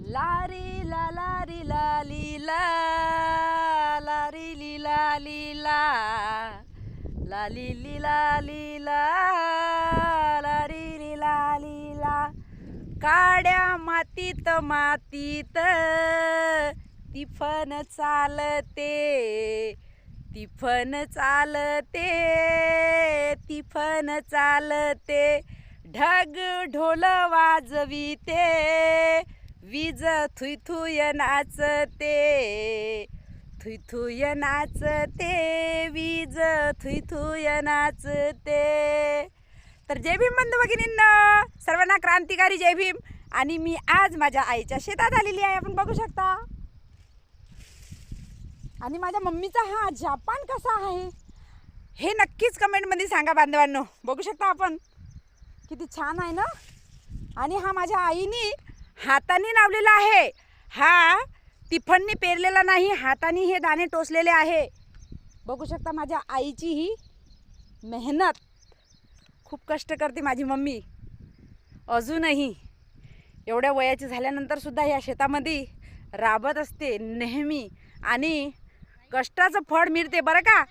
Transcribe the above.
लारी ला लारी ला लीला लारी लीला लीला लाली लीला लीला लारी लीला लीला काड्या मातीत मातीत तिफन चालते तिफन चालते तिफन चालते ढग ढोल वाजविते वीज थुयथुय नाचते थुयथुय नाचते वीज थुयथुय नाचते. तर जय भीम बंधू भगिनींनो, सर्वांना क्रांतिकारी जय भीम. आणि मी आज माझ्या आईच्या शेतात आलेली आहे, आपण बघू शकता. आणि माझ्या मम्मीचा हा जापान कसा आहे हे नक्कीच कमेंटमध्ये सांगा बांधवांनो. बघू शकता आपण किती छान आहे ना. आणि हा माझ्या आईने हाताने लावलेला आहे, हा तिफननी पेरलेला नाही, हाताने हे दाणे टोचलेले आहे. बघू शकता माझ्या आईची ही मेहनत. खूप कष्ट करते माझी मम्मी अजूनही. एवढ्या वयाची झाल्यानंतर सुद्धा या शेतामध्ये राबत असते नेहमी आणि कष्टाचं फळ मिळते बरं का.